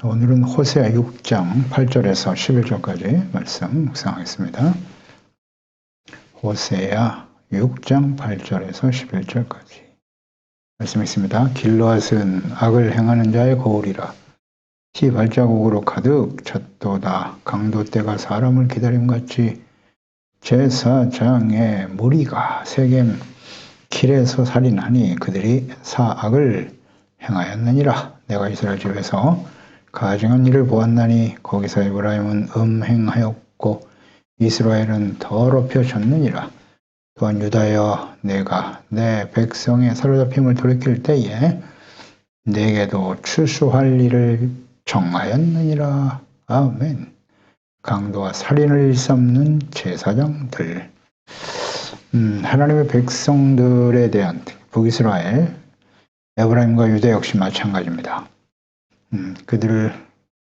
오늘은 호세아 6장 8절에서 11절까지 말씀 묵상하겠습니다. 호세아 6장 8절에서 11절까지 말씀 있습니다. 길르앗은 악을 행하는 자의 거울이라. 피 발자국으로 가득 찼도다. 강도 때가 사람을 기다림같이 제사장의 무리가 세겜 길에서 살인하니 그들이 사악을 행하였느니라. 내가 이스라엘 집에서 가증한 일을 보았나니 거기서 에브라임은 음행하였고 이스라엘은 더럽혀졌느니라. 또한 유다여 내가 내 백성의 사로잡힘을 돌이킬 때에 내게도 추수할 일을 정하였느니라. 아멘. 강도와 살인을 일삼는 제사장들. 하나님의 백성들에 대한 북이스라엘, 에브라임과 유다 역시 마찬가지입니다. 그들을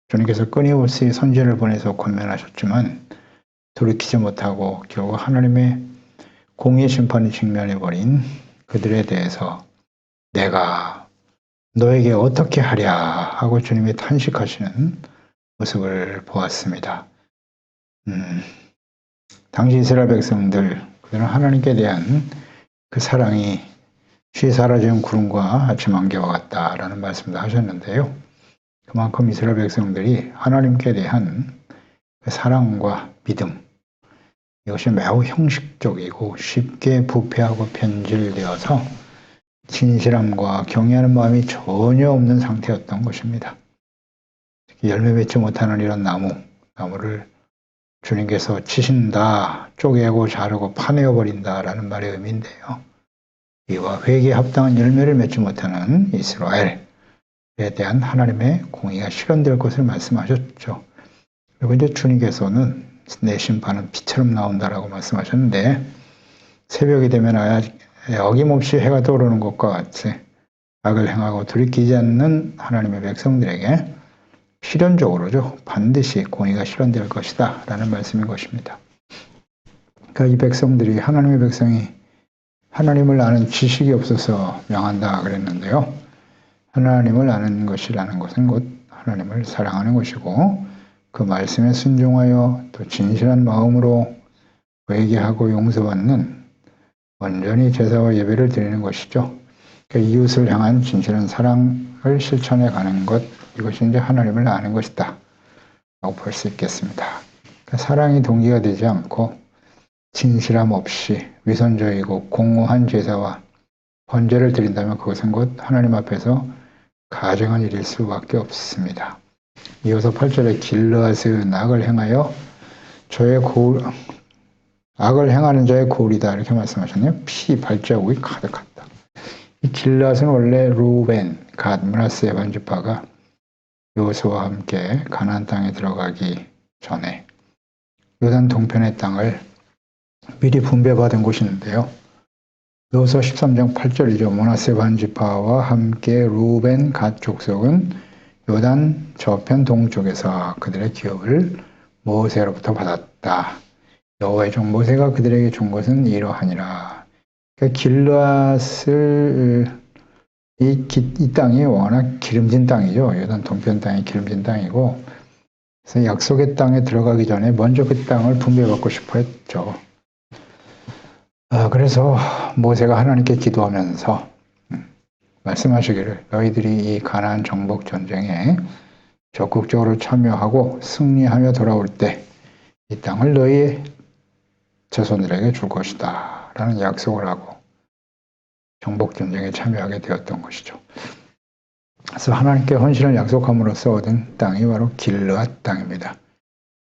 주님께서 끊임없이 선지자를 보내서 권면하셨지만 돌이키지 못하고 결국 하나님의 공의 심판에 직면해버린 그들에 대해서 내가 너에게 어떻게 하랴 하고 주님이 탄식하시는 모습을 보았습니다. 당시 이스라엘 백성들, 그들은 하나님께 대한 그 사랑이 쉬 사라진 구름과 아침 안개와 같다라는 말씀도 하셨는데요. 그만큼 이스라엘 백성들이 하나님께 대한 그 사랑과 믿음, 이것이 매우 형식적이고 쉽게 부패하고 변질되어서 진실함과 경외하는 마음이 전혀 없는 상태였던 것입니다. 특히 열매 맺지 못하는 이런 나무를 주님께서 치신다, 쪼개고 자르고 파내어 버린다라는 말의 의미인데요. 이와 회개에 합당한 열매를 맺지 못하는 이스라엘에 대한 하나님의 공의가 실현될 것을 말씀하셨죠. 그리고 이제 주님께서는 내 심판은 비처럼 나온다라고 말씀하셨는데 새벽이 되면 어김없이 해가 떠오르는 것과 같이 악을 행하고 돌이키지 않는 하나님의 백성들에게 실현적으로죠. 반드시 공의가 실현될 것이다 라는 말씀인 것입니다. 그러니까 이 백성들이 하나님의 백성이 하나님을 아는 지식이 없어서 명한다 그랬는데요. 하나님을 아는 것이라는 것은 곧 하나님을 사랑하는 것이고 그 말씀에 순종하여 또 진실한 마음으로 회개하고 용서받는 온전히 제사와 예배를 드리는 것이죠. 그러니까 이웃을 향한 진실한 사랑을 실천해 가는 것, 이것이 이제 하나님을 아는 것이다 라고 볼 수 있겠습니다. 그러니까 사랑이 동기가 되지 않고 진실함 없이 위선적이고 공허한 제사와 번제를 드린다면 그것은 곧 하나님 앞에서 가증한 일일 수밖에 없습니다. 이어서 8절에 길르앗은 악을 행하여 악을 행하는 자의 고울이다 이렇게 말씀하셨네요. 피 발자국이 가득하다. 이 길르앗은 원래 루벤, 갓, 므낫세 반지파가 여호수아와 함께 가나안 땅에 들어가기 전에 요단 동편의 땅을 미리 분배받은 곳인데요. 여호수아 13장 8절이죠. 므낫세 반지파와 함께 루벤, 갓 족속은 요단 저편 동쪽에서 그들의 기업을 모세로부터 받았다. 여호와의 종 모세가 그들에게 준 것은 이러하니라. 그러니까 길르앗을 이 땅이 워낙 기름진 땅이죠. 요단 동편 땅이 기름진 땅이고, 그래서 약속의 땅에 들어가기 전에 먼저 그 땅을 분배받고 싶어 했죠. 그래서 모세가 하나님께 기도하면서 말씀하시기를 너희들이 이 가나안 정복 전쟁에 적극적으로 참여하고 승리하며 돌아올 때 이 땅을 너희의 자손들에게 줄 것이다 라는 약속을 하고 정복 전쟁에 참여하게 되었던 것이죠. 그래서 하나님께 헌신을 약속함으로써 얻은 땅이 바로 길르앗 땅입니다.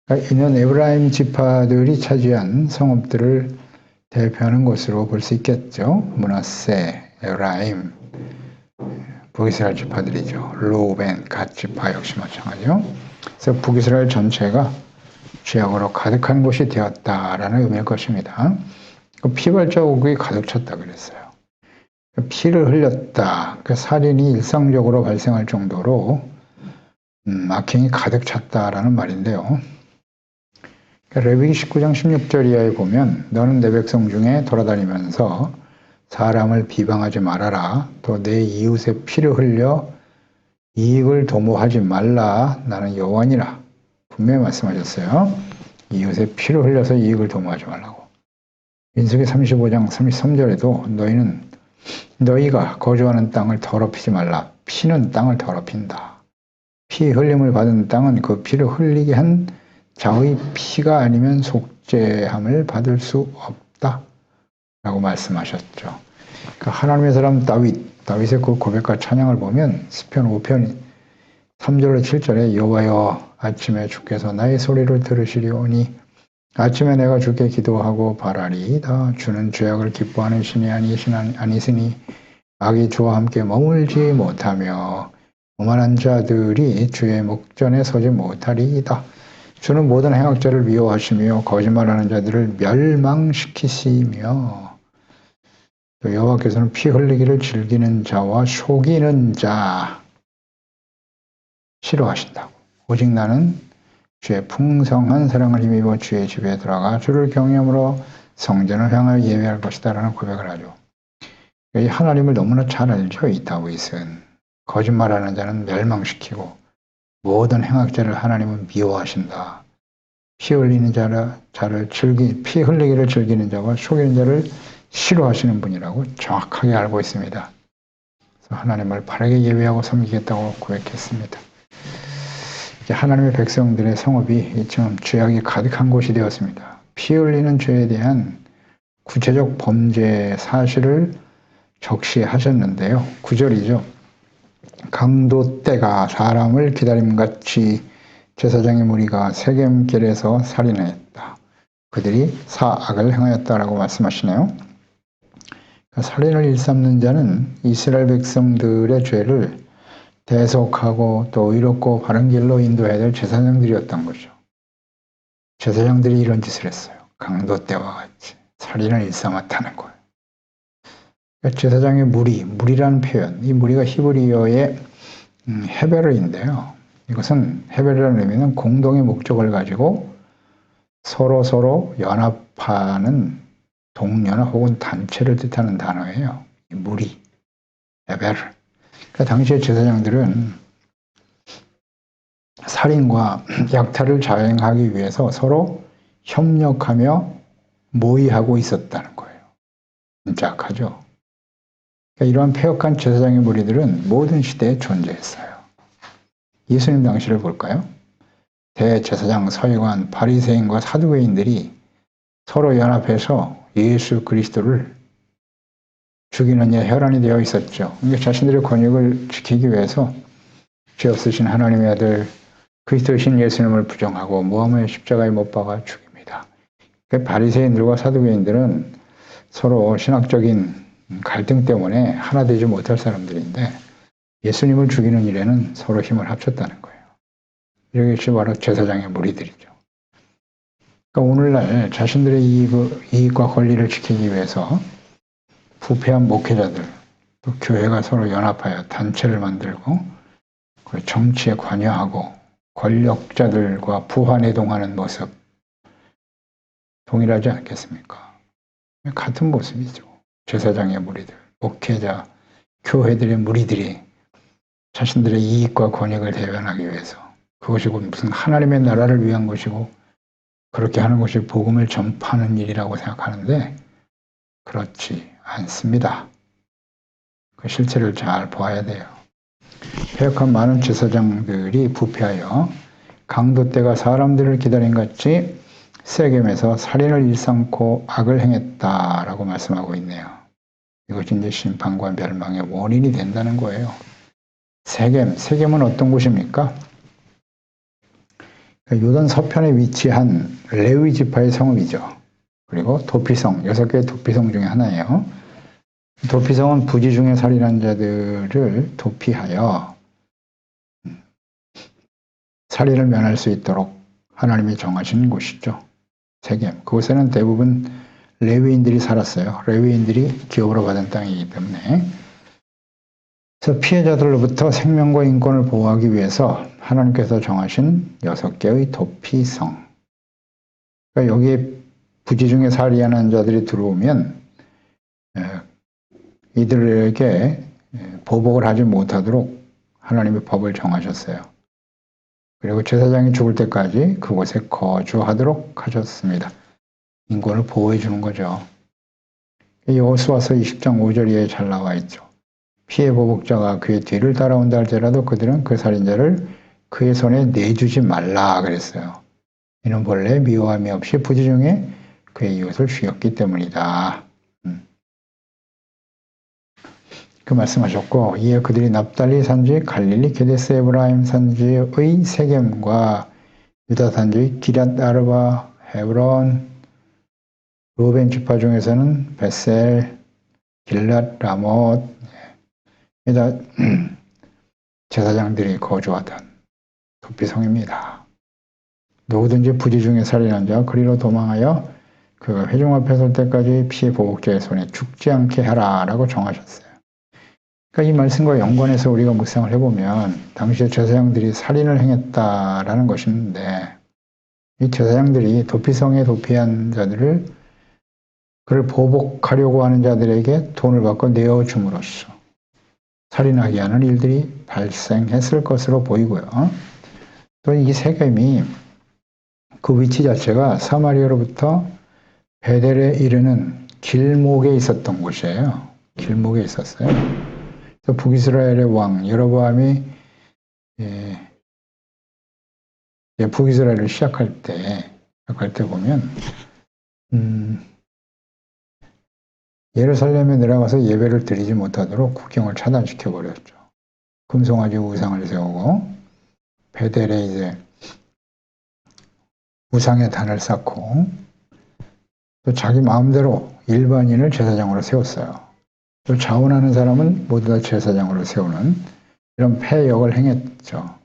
그러니까 이는 에브라임 지파들이 차지한 성읍들을 대표하는 것으로 볼 수 있겠죠. 므낫세, 에브라임, 북이스라엘 지파들이죠. 루벤, 갓 지파 역시 마찬가지죠. 그래서 북이스라엘 전체가 죄악으로 가득한 곳이 되었다라는 의미일 것입니다. 피 발자국이 가득 찼다 그랬어요. 피를 흘렸다. 살인이 일상적으로 발생할 정도로 악행이 가득 찼다라는 말인데요. 레위기 19장 16절 이하에 보면 너는 내 백성 중에 돌아다니면서 사람을 비방하지 말아라. 또 내 이웃의 피를 흘려 이익을 도모하지 말라. 나는 여호와니라. 분명히 말씀하셨어요. 이웃의 피를 흘려서 이익을 도모하지 말라고. 민수기 35장 33절에도 너희가 거주하는 땅을 더럽히지 말라. 피는 땅을 더럽힌다. 피 흘림을 받은 땅은 그 피를 흘리게 한 자의 피가 아니면 속죄함을 받을 수 없다. 라고 말씀하셨죠. 그러니까 하나님의 사람 다윗의 그 고백과 찬양을 보면 시편 5편 3절로 7절에 여호와여 아침에 주께서 나의 소리를 들으시리오니 아침에 내가 주께 기도하고 바라리이다. 주는 죄악을 기뻐하는 신이 아니시니 악이 주와 함께 머물지 못하며 오만한 자들이 주의 목전에 서지 못하리이다. 주는 모든 행악자를 미워하시며 거짓말하는 자들을 멸망시키시며 또 여호와께서는 피 흘리기를 즐기는 자와 속이는 자 싫어하신다고. 오직 나는 주의 풍성한 사랑을 힘입어 주의 집에 들어가 주를 경외함으로 성전을 향하여 예배할 것이다 라는 고백을 하죠. 이 하나님을 너무나 잘 알죠. 이 다윗은. 거짓말하는 자는 멸망시키고 모든 행악자를 하나님은 미워하신다. 피 흘리기를 즐기는 자와 속이는 자를 싫어하시는 분이라고 정확하게 알고 있습니다. 그래서 하나님을 바르게 예배하고 섬기겠다고 고백했습니다. 하나님의 백성들의 성읍이 지금 죄악이 가득한 곳이 되었습니다. 피 흘리는 죄에 대한 구체적 범죄 사실을 적시하셨는데요. 9절이죠. 강도 때가 사람을 기다림같이 제사장의 무리가 세겜길에서 살인했다. 그들이 사악을 행하였다라고 말씀하시네요. 살인을 일삼는 자는 이스라엘 백성들의 죄를 대속하고 또 의롭고 바른 길로 인도해야 될 제사장들이었던 거죠. 제사장들이 이런 짓을 했어요. 강도 때와 같이 살인을 일삼았다는 거예요. 제사장의 무리라는 표현, 이 무리가 히브리어의 헤베르인데요. 이것은 헤베르라는 의미는 공동의 목적을 가지고 서로 연합하는 동연합 혹은 단체를 뜻하는 단어예요. 무리, 헤베르. 그러니까 당시의 제사장들은 살인과 약탈을 자행하기 위해서 서로 협력하며 모의하고 있었다는 거예요. 진짜 악하죠. 그러니까 이러한 폐역한 제사장의 무리들은 모든 시대에 존재했어요. 예수님 당시를 볼까요? 대제사장, 서기관, 바리새인과 사두개인들이 서로 연합해서 예수 그리스도를 죽이는 일 혈안이 되어 있었죠. 그러니까 자신들의 권익을 지키기 위해서 죄 없으신 하나님의 아들 그리스도이신 예수님을 부정하고 모함의 십자가에 못 박아 죽입니다. 그러니까 바리새인들과 사두개인들은 서로 신학적인 갈등 때문에 하나 되지 못할 사람들인데 예수님을 죽이는 일에는 서로 힘을 합쳤다는 거예요. 이것이 바로 제사장의 무리들이죠. 그러니까 오늘날 자신들의 이익과 권리를 지키기 위해서 부패한 목회자들, 또 교회가 서로 연합하여 단체를 만들고 정치에 관여하고 권력자들과 부화내동하는 모습 동일하지 않겠습니까? 같은 모습이죠. 제사장의 무리들, 목회자, 교회들의 무리들이 자신들의 이익과 권익을 대변하기 위해서 그것이 무슨 하나님의 나라를 위한 것이고 그렇게 하는 것이 복음을 전파하는 일이라고 생각하는데 그렇지 않습니다. 그 실체를 잘 보아야 돼요. 폐역한 많은 제사장들이 부패하여 강도 때가 사람들을 기다린 같이 세겜에서 살인을 일삼고 악을 행했다라고 말씀하고 있네요. 이것이 이제 심판과 멸망의 원인이 된다는 거예요. 세겜은 어떤 곳입니까? 요단 서편에 위치한 레위 지파의 성읍이죠. 그리고 도피성, 6개의 도피성 중에 하나예요. 도피성은 부지 중에 살인한 자들을 도피하여 살인을 면할 수 있도록 하나님이 정하신 곳이죠. 세겜. 그곳에는 대부분 레위인들이 살았어요. 레위인들이 기업으로 받은 땅이기 때문에. 그래서 피해자들로부터 생명과 인권을 보호하기 위해서 하나님께서 정하신 6개의 도피성. 그러니까 여기에 부지 중에 살인하는 자들이 들어오면 이들에게 보복을 하지 못하도록 하나님의 법을 정하셨어요. 그리고 제사장이 죽을 때까지 그곳에 거주하도록 하셨습니다. 인권을 보호해 주는 거죠. 여호수아서 20장 5절 이하에 잘 나와 있죠. 피해 보복자가 그의 뒤를 따라온다 할지라도 그들은 그 살인자를 그의 손에 내주지 말라 그랬어요. 이는 본래 미워함이 없이 부지 중에 그의 이웃을 죽였기 때문이다. 그 말씀하셨고, 이에 그들이 납달리 산지 갈릴리 게데스 에브라임 산지의 세겜과 유다 산지의 기럇 아르바 헤브론 루벤 지파 중에서는 베셀 길랏 라못 에다 제사장들이 거주하던 도피성입니다. 누구든지 부지 중에 살인한 자 그리로 도망하여 그가 회중 앞에 설 때까지 피해 보복자의 손에 죽지 않게 하라라고 정하셨어요. 그러니까 이 말씀과 연관해서 우리가 묵상을 해보면 당시에 제사장들이 살인을 행했다라는 것인데 이 제사장들이 도피성에 도피한 자들을 그를 보복하려고 하는 자들에게 돈을 받고 내어줌으로써 살인하게 하는 일들이 발생했을 것으로 보이고요. 또 이 세겜이 그 위치 자체가 사마리아로부터 베델에 이르는 길목에 있었던 곳이에요. 길목에 있었어요. 그래서 북이스라엘의 왕 여로보암이 북이스라엘을 시작할 때 보면 예루살렘에 내려가서 예배를 드리지 못하도록 국경을 차단시켜 버렸죠. 금송아지 우상을 세우고 베델에 이제 우상의 단을 쌓고 또 자기 마음대로 일반인을 제사장으로 세웠어요. 또 자원하는 사람은 모두 다 제사장으로 세우는 이런 폐역을 행했죠.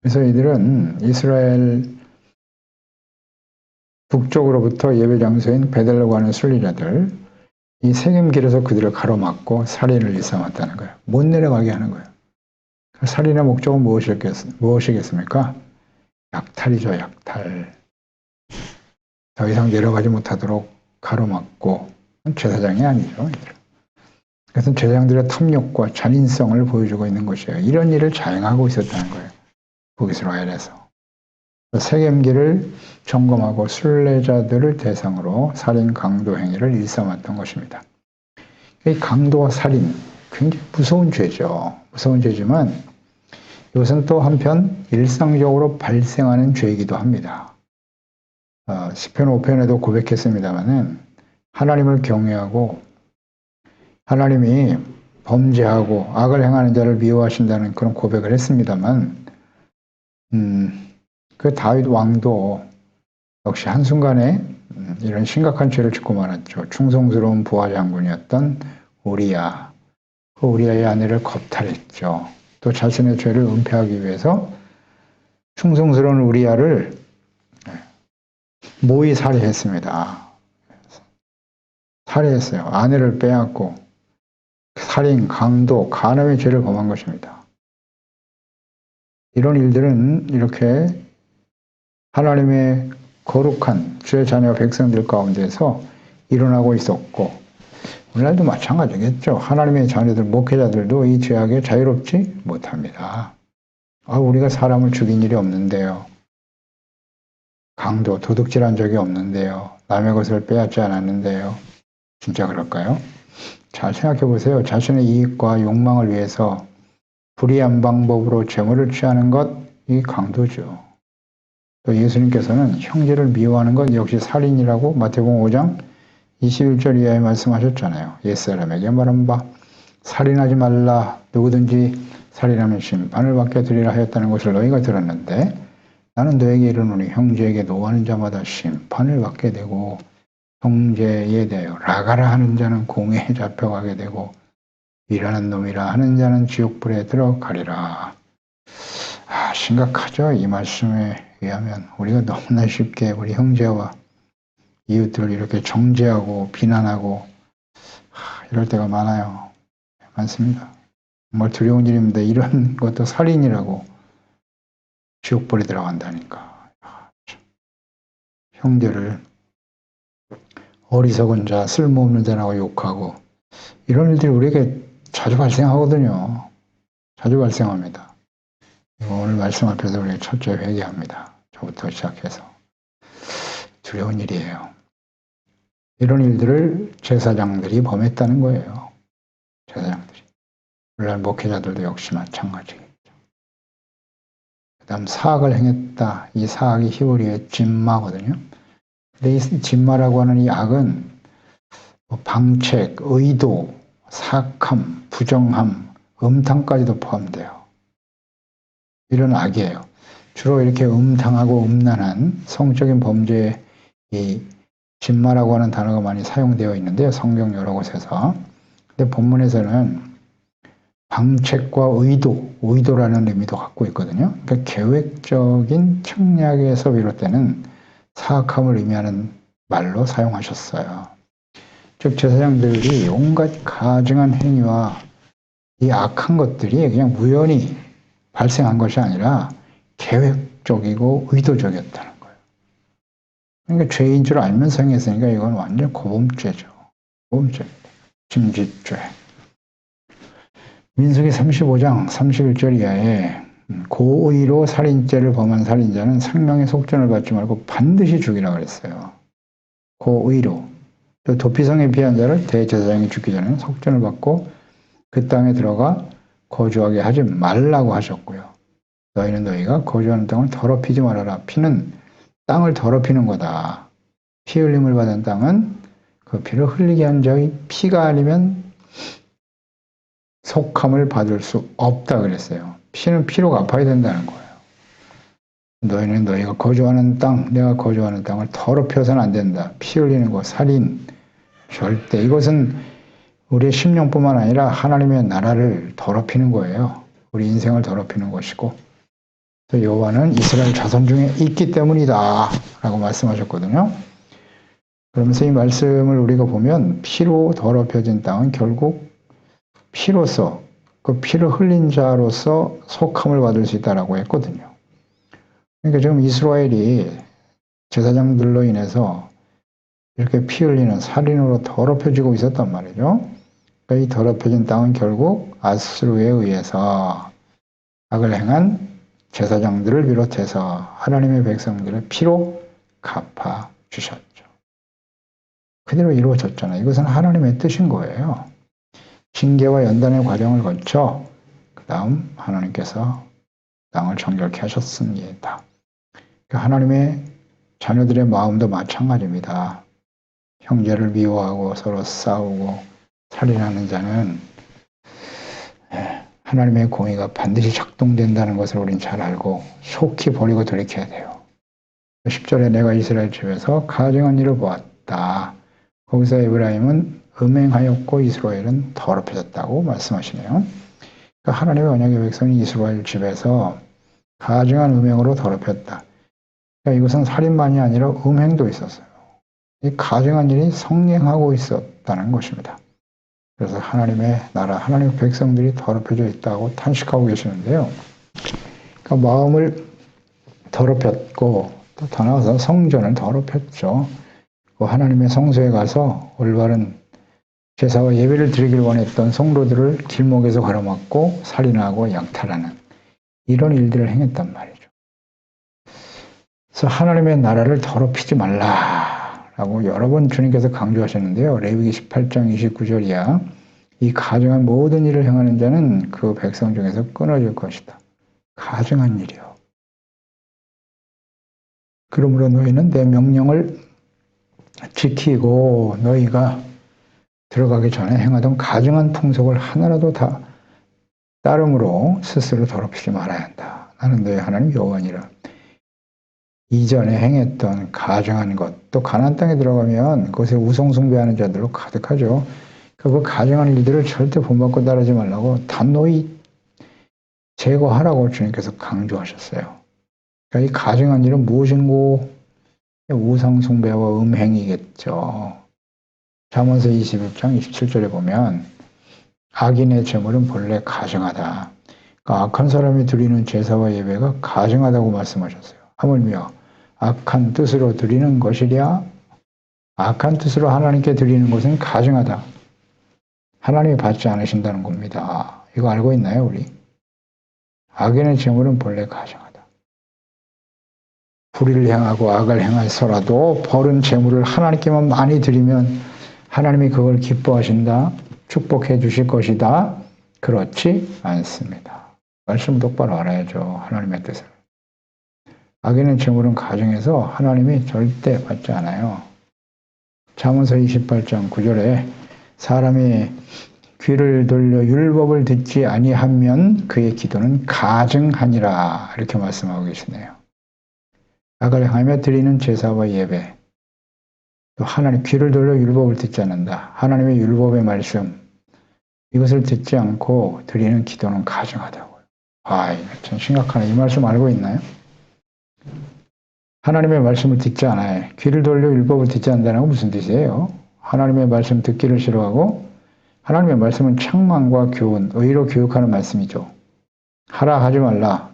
그래서 이들은 이스라엘 북쪽으로부터 예배 장소인 베델로 가는 순리자들 이 세겜길에서 그들을 가로막고 살인을 일삼았다는 거예요. 못 내려가게 하는 거예요. 살인의 목적은 무엇이겠습니까? 약탈이죠, 약탈. 더 이상 내려가지 못하도록 가로막고 제사장이 아니죠. 그래서 제사장들의 탐욕과 잔인성을 보여주고 있는 것이에요. 이런 일을 자행하고 있었다는 거예요. 북이스라엘에서. 세겜길을 점검하고 순례자들을 대상으로 살인 강도 행위를 일삼았던 것입니다. 이 강도와 살인 굉장히 무서운 죄죠. 무서운 죄지만 이것은 또 한편 일상적으로 발생하는 죄이기도 합니다. 시편 5편에도 고백했습니다마는 하나님을 경외하고 하나님이 범죄하고 악을 행하는 자를 미워하신다는 그런 고백을 했습니다만 그 다윗 왕도 역시 한순간에 이런 심각한 죄를 짓고 말았죠. 충성스러운 부하 장군이었던 우리야. 그 우리야의 아내를 겁탈했죠. 또 자신의 죄를 은폐하기 위해서 충성스러운 우리야를 모의 살해했습니다. 살해했어요. 아내를 빼앗고 살인, 강도, 간음의 죄를 범한 것입니다. 이런 일들은 이렇게 하나님의 거룩한 주의 자녀 백성들 가운데서 일어나고 있었고 오늘날도 마찬가지겠죠. 하나님의 자녀들, 목회자들도 이 죄악에 자유롭지 못합니다. 우리가 사람을 죽인 일이 없는데요. 강도, 도둑질한 적이 없는데요. 남의 것을 빼앗지 않았는데요. 진짜 그럴까요? 잘 생각해 보세요. 자신의 이익과 욕망을 위해서 불의한 방법으로 재물을 취하는 것, 이 강도죠. 또 예수님께서는 형제를 미워하는 것 역시 살인이라고 마태복음 5장 21절 이하에 말씀하셨잖아요. 옛사람에게 말한 바 살인하지 말라 누구든지 살인하면 심판을 받게 되리라 하였다는 것을 너희가 들었는데 나는 너에게 이르노니 형제에게 노하는 자마다 심판을 받게 되고 형제에 대하여 라가라 하는 자는 공회에 잡혀가게 되고 일하는 놈이라 하는 자는 지옥불에 들어가리라. 심각하죠. 이 말씀에 의하면 우리가 너무나 쉽게 우리 형제와 이웃들을 이렇게 정죄하고 비난하고 이럴 때가 많아요. 많습니다. 정말 두려운 일입니다. 이런 것도 살인이라고 지옥불에 들어간다니까. 형제를 어리석은 자, 쓸모없는 자라고 욕하고 이런 일들이 우리에게 자주 발생하거든요. 자주 발생합니다. 오늘 말씀 앞에서 우리 첫째 회개합니다. 저부터 시작해서. 두려운 일이에요. 이런 일들을 제사장들이 범했다는 거예요. 제사장들이. 물론 목회자들도 역시 마찬가지겠죠. 그 다음 사악을 행했다. 이 사악이 히브리어의 진마거든요. 근데 이 진마라고 하는 이 악은 방책, 의도, 사악함, 부정함, 음탕까지도 포함돼요. 이런 악이에요. 주로 이렇게 음탕하고 음란한 성적인 범죄에 이 진마라고 하는 단어가 많이 사용되어 있는데요. 성경 여러 곳에서. 근데 본문에서는 방책과 의도라는 의미도 갖고 있거든요. 그러니까 계획적인 청략에서 비롯되는 사악함을 의미하는 말로 사용하셨어요. 즉 제사장들이 온갖 가증한 행위와 이 악한 것들이 그냥 우연히 발생한 것이 아니라 계획적이고 의도적이었다는 거예요. 그러니까 죄인 줄 알면서 행했으니까 이건 완전 고범죄죠. 고범죄입니다. 짐짓죄. 민수기 35장 31절 이하에 고의로 살인죄를 범한 살인자는 생명의 속전을 받지 말고 반드시 죽이라 그랬어요. 고의로. 또 도피성에 피한 자를 대제사장이 죽기 전에 속전을 받고 그 땅에 들어가 거주하게 하지 말라고 하셨고요. 너희는 너희가 거주하는 땅을 더럽히지 말아라. 피는 땅을 더럽히는 거다. 피 흘림을 받은 땅은 그 피를 흘리게 한 자의 피가 아니면 속함을 받을 수 없다 그랬어요. 피는 피로 갚아야 된다는 거예요. 너희는 너희가 거주하는 땅, 내가 거주하는 땅을 더럽혀서는 안 된다. 피 흘리는 거, 살인, 절대. 이것은 우리의 심령뿐만 아니라 하나님의 나라를 더럽히는 거예요. 우리 인생을 더럽히는 것이고. 여호와는 이스라엘 자손 중에 있기 때문이다 라고 말씀하셨거든요. 그러면서 이 말씀을 우리가 보면 피로 더럽혀진 땅은 결국 피로서 그 피를 흘린 자로서 속함을 받을 수 있다라고 했거든요. 그러니까 지금 이스라엘이 제사장들로 인해서 이렇게 피 흘리는 살인으로 더럽혀지고 있었단 말이죠. 그러니까 이 더럽혀진 땅은 결국 아수르에 의해서 악을 행한 제사장들을 비롯해서 하나님의 백성들의 피로 갚아 주셨죠. 그대로 이루어졌잖아요. 이것은 하나님의 뜻인 거예요. 징계와 연단의 과정을 거쳐 그 다음 하나님께서 땅을 정결케 하셨습니다. 하나님의 자녀들의 마음도 마찬가지입니다. 형제를 미워하고 서로 싸우고 살인하는 자는 하나님의 공의가 반드시 작동된다는 것을 우린 잘 알고 속히 버리고 돌이켜야 돼요. 10절에 내가 이스라엘 집에서 가증한 일을 보았다. 거기서 에브라임은 음행하였고 이스라엘은 더럽혀졌다고 말씀하시네요. 그러니까 하나님의 언약의 백성이 이스라엘 집에서 가증한 음행으로 더럽혔다. 그러니까 이것은 살인만이 아니라 음행도 있었어요. 이 가증한 일이 성행하고 있었다는 것입니다. 그래서 하나님의 나라, 하나님의 백성들이 더럽혀져 있다고 탄식하고 계시는데요. 그러니까 마음을 더럽혔고 또 더 나아가서 성전을 더럽혔죠. 하나님의 성소에 가서 올바른 제사와 예배를 드리길 원했던 성도들을 길목에서 가로막고 살인하고 양탈하는 이런 일들을 행했단 말이죠. 그래서 하나님의 나라를 더럽히지 말라라고 여러 번 주님께서 강조하셨는데요. 레위기 18장 29절 이하 이 가증한 모든 일을 행하는 자는 그 백성 중에서 끊어질 것이다. 가증한 일이요. 그러므로 너희는 내 명령을 지키고 너희가 들어가기 전에 행하던 가증한 풍속을 하나라도 다 따름으로 스스로 더럽히지 말아야 한다. 나는 너희 하나님 여호와니라. 이전에 행했던 가증한 것, 또 가나안 땅에 들어가면 그것에 우상숭배하는 자들로 가득하죠. 그 가증한 일들을 절대 본받고 따르지 말라고 단호히 제거하라고 주님께서 강조하셨어요. 그러니까 이 가증한 일은 무엇인고? 우상숭배와 음행이겠죠. 잠언서 21장 27절에 보면 악인의 제물은 본래 가증하다. 그러니까 악한 사람이 드리는 제사와 예배가 가증하다고 말씀하셨어요. 하물며 악한 뜻으로 드리는 것이랴 악한 뜻으로 하나님께 드리는 것은 가증하다. 하나님이 받지 않으신다는 겁니다. 이거 알고 있나요, 우리? 악인의 재물은 본래 가증하다. 불의를 행하고 악을 행해서라도 벌은 재물을 하나님께만 많이 드리면 하나님이 그걸 기뻐하신다, 축복해 주실 것이다. 그렇지 않습니다. 말씀 똑바로 알아야죠. 하나님의 뜻을. 악인의 재물은 가증해서 하나님이 절대 받지 않아요. 잠언서 28장 9절에 사람이 귀를 돌려 율법을 듣지 아니하면 그의 기도는 가증하니라 이렇게 말씀하고 계시네요. 악을 행하며 드리는 제사와 예배, 또 하나님 귀를 돌려 율법을 듣지 않는다. 하나님의 율법의 말씀 이것을 듣지 않고 드리는 기도는 가증하다고요. 참 심각하네. 이 말씀 알고 있나요? 하나님의 말씀을 듣지 않아요. 귀를 돌려 율법을 듣지 않는다는 건 무슨 뜻이에요? 하나님의 말씀 듣기를 싫어하고 하나님의 말씀은 책망과 교훈, 의로 교육하는 말씀이죠. 하라 하지 말라.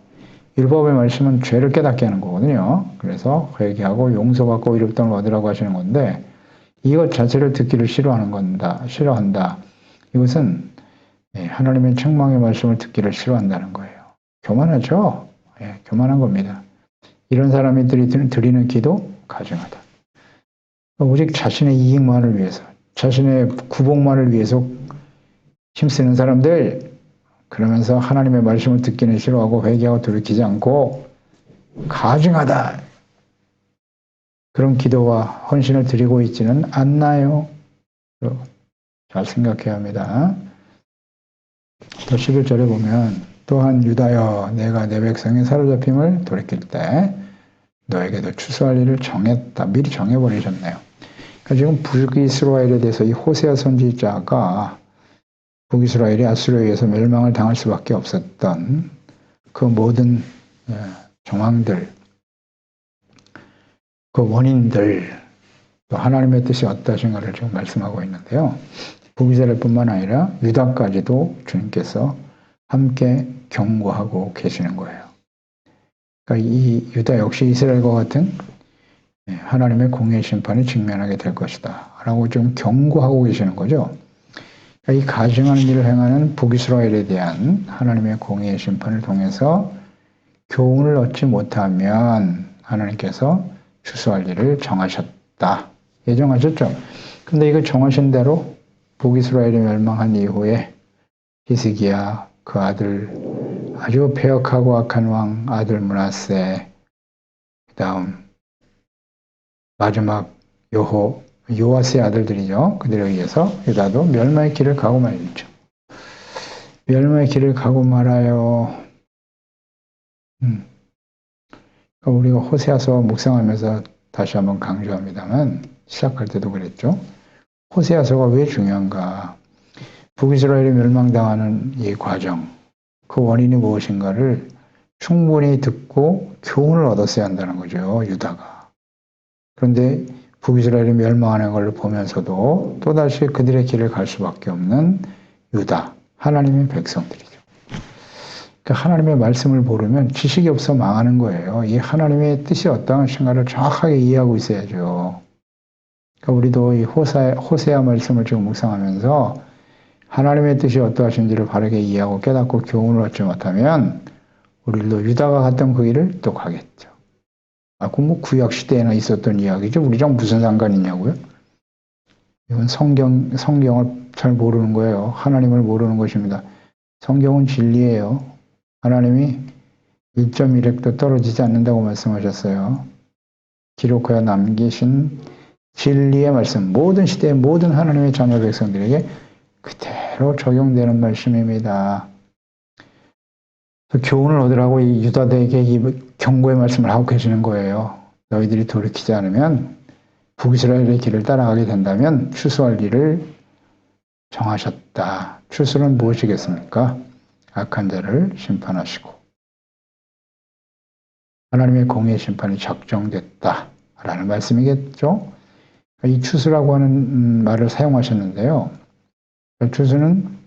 율법의 말씀은 죄를 깨닫게 하는 거거든요. 그래서 회개하고 용서받고 의롭다는 얻으라고 하시는 건데 이것 자체를 듣기를 싫어한다. 이것은 하나님의 책망의 말씀을 듣기를 싫어한다는 거예요. 교만하죠? 교만한 겁니다. 이런 사람이 드리는 기도 가증하다. 오직 자신의 이익만을 위해서, 자신의 구복만을 위해서 힘쓰는 사람들, 그러면서 하나님의 말씀을 듣기는 싫어하고 회개하고 돌이키지 않고 가증하다. 그런 기도와 헌신을 드리고 있지는 않나요? 잘 생각해야 합니다. 또 11절에 보면 또한 유다여 내가 내 백성의 사로잡힘을 돌이킬 때 너에게도 추수할 일을 정했다. 미리 정해버리셨네요. 그러니까 지금 북이스라엘에 대해서 이 호세아 선지자가 북이스라엘이 아수르에 의해서 멸망을 당할 수밖에 없었던 그 모든 정황들, 그 원인들, 또 하나님의 뜻이 어떠신가를 지금 말씀하고 있는데요. 북이스라엘뿐만 아니라 유다까지도 주님께서 함께 경고하고 계시는 거예요. 그러니까 이 유다 역시 이스라엘과 같은 하나님의 공의 심판에 직면하게 될 것이다 라고 좀 경고하고 계시는 거죠. 그러니까 이 가증하는 일을 행하는 북이스라엘에 대한 하나님의 공의의 심판을 통해서 교훈을 얻지 못하면 하나님께서 추수할 일을 정하셨다. 예정하셨죠. 근데 이거 정하신 대로 북이스라엘이 멸망한 이후에 히스기야 그 아들 아주 패역하고 악한 왕 아들 므낫세, 그 다음 마지막 요아스의 아들들이죠. 그들에 의해서 유다도 멸망의 길을 가고 말죠. 멸망의 길을 가고 말아요. 우리가 호세아서 묵상하면서 다시 한번 강조합니다만 시작할 때도 그랬죠. 호세아서가 왜 중요한가? 북이스라엘이 멸망당하는 이 과정, 그 원인이 무엇인가를 충분히 듣고 교훈을 얻었어야 한다는 거죠. 유다가. 그런데 북이스라엘이 멸망하는 걸 보면서도 또다시 그들의 길을 갈 수밖에 없는 유다, 하나님의 백성들이죠. 그러니까 하나님의 말씀을 모르면 지식이 없어 망하는 거예요. 이 하나님의 뜻이 어떠하신가를 정확하게 이해하고 있어야죠. 그러니까 우리도 이 호세아 말씀을 지금 묵상하면서 하나님의 뜻이 어떠하신지를 바르게 이해하고 깨닫고 교훈을 얻지 못하면 우리도 유다가 갔던 그 길을 또 가겠죠. 그건 뭐 구약 시대에나 있었던 이야기죠. 우리랑 무슨 상관이 있냐고요? 이건 성경을 잘 모르는 거예요. 하나님을 모르는 것입니다. 성경은 진리예요. 하나님이 1.1획도 떨어지지 않는다고 말씀하셨어요. 기록하여 남기신 진리의 말씀, 모든 시대의 모든 하나님의 자녀 백성들에게 그대로 적용되는 말씀입니다. 교훈을 얻으라고 이 유다들에게 이 경고의 말씀을 하고 계시는 거예요. 너희들이 돌이키지 않으면 북이스라엘의 길을 따라가게 된다면 추수할 일을 정하셨다. 추수는 무엇이겠습니까? 악한 자를 심판하시고 하나님의 공의의 심판이 적정됐다라는 말씀이겠죠. 이 추수라고 하는 말을 사용하셨는데요. 추수는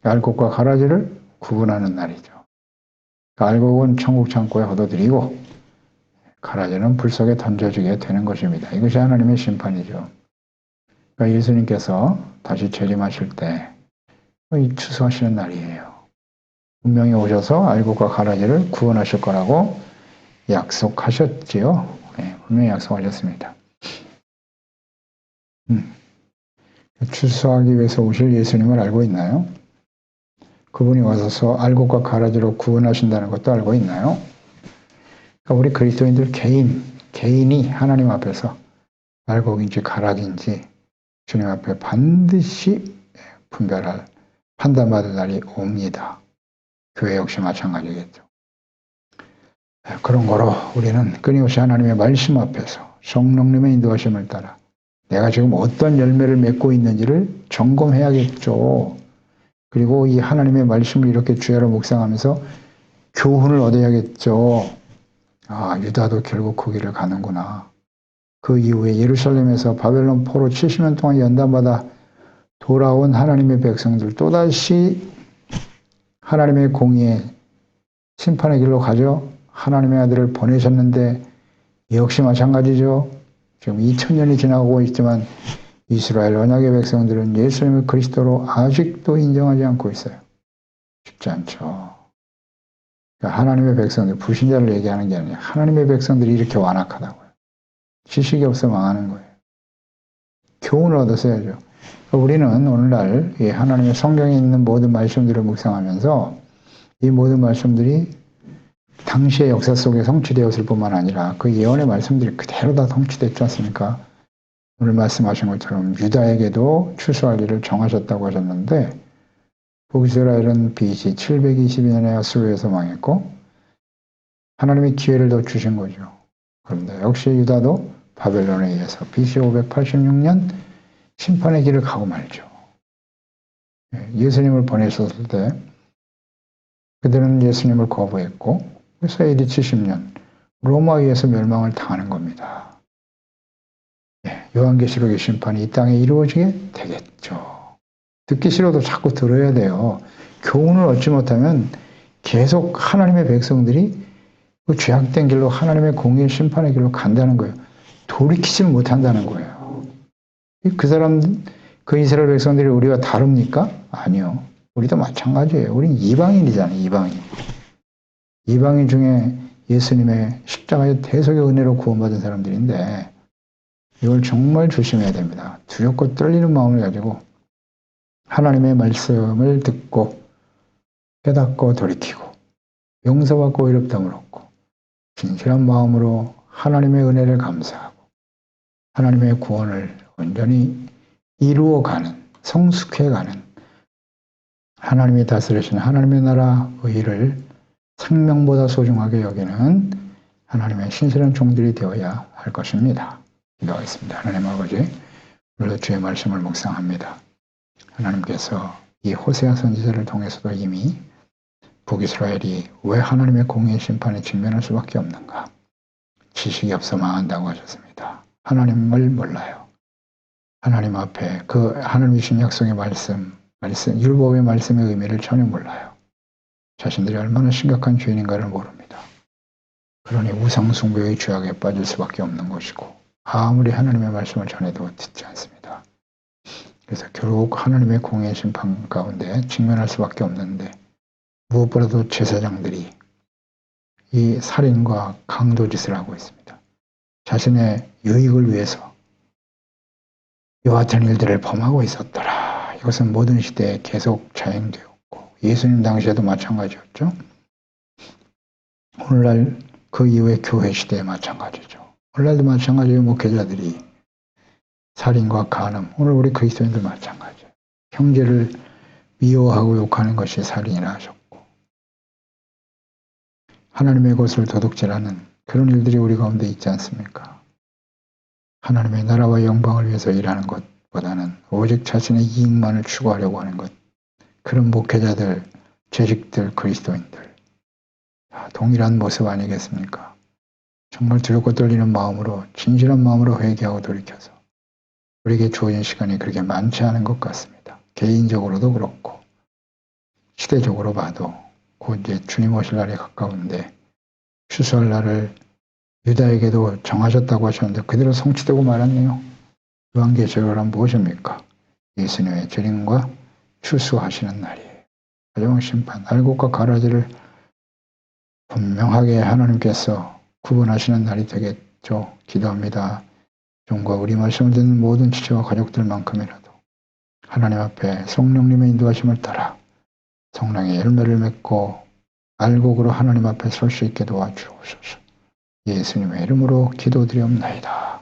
알곡과 가라지를 구분하는 날이죠. 알곡은 천국 창고에 걷어들이고 가라지는 불 속에 던져지게 되는 것입니다. 이것이 하나님의 심판이죠. 그러니까 예수님께서 다시 재림하실 때 이 추수하시는 날이에요. 분명히 오셔서 알곡과 가라지를 구원하실 거라고 약속하셨지요. 네, 분명히 약속하셨습니다. 출소하기 위해서 오실 예수님을 알고 있나요? 그분이 와서 알곡과 가라지로 구원하신다는 것도 알고 있나요? 그러니까 우리 그리스도인들 개인이 하나님 앞에서 알곡인지 가락인지 주님 앞에 반드시 분별할 판단받을 날이 옵니다. 교회 역시 마찬가지겠죠. 그런 거로 우리는 끊임없이 하나님의 말씀 앞에서 성령님의 인도하심을 따라 내가 지금 어떤 열매를 맺고 있는지를 점검해야겠죠. 그리고 이 하나님의 말씀을 이렇게 주야로 묵상하면서 교훈을 얻어야겠죠. 아, 유다도 결국 그 길을 가는구나. 그 이후에 예루살렘에서 바벨론 포로 70년 동안 연단받아 돌아온 하나님의 백성들 또다시 하나님의 공의에 심판의 길로 가죠. 하나님의 아들을 보내셨는데 역시 마찬가지죠. 지금 2000년이 지나고 있지만 이스라엘 언약의 백성들은 예수님을 그리스도로 아직도 인정하지 않고 있어요. 쉽지 않죠. 그러니까 하나님의 백성들, 불신자를 얘기하는 게 아니라 하나님의 백성들이 이렇게 완악하다고요. 지식이 없어 망하는 거예요. 교훈을 얻었어야죠. 우리는 오늘날 이 하나님의 성경에 있는 모든 말씀들을 묵상하면서 이 모든 말씀들이 당시의 역사 속에 성취되었을 뿐만 아니라 그 예언의 말씀들이 그대로 다 성취됐지 않습니까? 오늘 말씀하신 것처럼 유다에게도 추수할 일을 정하셨다고 하셨는데 북이스라엘은 BC 722년에 아수르에서 망했고 하나님이 기회를 더 주신 거죠. 그런데 역시 유다도 바벨론에 의해서 BC 586년 심판의 길을 가고 말죠. 예수님을 보내셨을 때 그들은 예수님을 거부했고 그래서 AD 70년 로마에 의해서 멸망을 당하는 겁니다. 요한계시록의 심판이 이 땅에 이루어지게 되겠죠. 듣기 싫어도 자꾸 들어야 돼요. 교훈을 얻지 못하면 계속 하나님의 백성들이 그 죄악된 길로 하나님의 공의 심판의 길로 간다는 거예요. 돌이키지 못한다는 거예요. 그 이스라엘 백성들이 우리가 다릅니까? 아니요. 우리도 마찬가지예요. 우린 이방인이잖아요. 이방인 중에 예수님의 십자가의 대속의 은혜로 구원받은 사람들인데 이걸 정말 조심해야 됩니다. 두렵고 떨리는 마음을 가지고 하나님의 말씀을 듣고 깨닫고 돌이키고 용서받고 의롭다함을 얻고 진실한 마음으로 하나님의 은혜를 감사하고 하나님의 구원을 온전히 이루어가는 성숙해가는 하나님이 다스리시는 하나님의 나라 의를 생명보다 소중하게 여기는 하나님의 신실한 종들이 되어야 할 것입니다. 기도하겠습니다. 하나님 아버지, 오늘도 주의 말씀을 묵상합니다. 하나님께서 이 호세아 선지자를 통해서도 이미 북이스라엘이 왜 하나님의 공의의 심판에 직면할 수밖에 없는가? 지식이 없어 망한다고 하셨습니다. 하나님을 몰라요. 하나님 앞에 그 하나님이신 약속의 말씀, 율법의 말씀의 의미를 전혀 몰라요. 자신들이 얼마나 심각한 죄인인가를 모릅니다. 그러니 우상숭배의 죄악에 빠질 수밖에 없는 것이고 아무리 하나님의 말씀을 전해도 듣지 않습니다. 그래서 결국 하나님의 공의의 심판 가운데 직면할 수밖에 없는데 무엇보다도 제사장들이 이 살인과 강도짓을 하고 있습니다. 자신의 유익을 위해서 이와 같은 일들을 범하고 있었더라. 이것은 모든 시대에 계속 자행되었고 예수님 당시에도 마찬가지였죠. 오늘날 그 이후에 교회 시대에 마찬가지죠. 오늘날도 마찬가지예요. 목회자들이 살인과 간음, 오늘 우리 그리스도인들 마찬가지예요. 형제를 미워하고 욕하는 것이 살인이라 하셨고 하나님의 것을 도둑질하는 그런 일들이 우리 가운데 있지 않습니까? 하나님의 나라와 영광을 위해서 일하는 것보다는 오직 자신의 이익만을 추구하려고 하는 것, 그런 목회자들, 재직들, 그리스도인들 동일한 모습 아니겠습니까? 정말 두렵고 떨리는 마음으로 진실한 마음으로 회개하고 돌이켜서 우리에게 주어진 시간이 그렇게 많지 않은 것 같습니다. 개인적으로도 그렇고 시대적으로 봐도 곧 이제 주님 오실 날이 가까운데 추수할 날을 유다에게도 정하셨다고 하셨는데 그대로 성취되고 말았네요. 요한계시록은 무엇입니까? 예수님의 재림과 추수하시는 날이에요. 가정 심판, 알곡과 가라지를 분명하게 하나님께서 구분하시는 날이 되겠죠. 기도합니다. 종과 우리 말씀을 듣는 모든 지체와 가족들만큼이라도 하나님 앞에 성령님의 인도하심을 따라 성령의 열매를 맺고 알곡으로 하나님 앞에 설 수 있게 도와주옵소서. 예수님의 이름으로 기도드리옵나이다.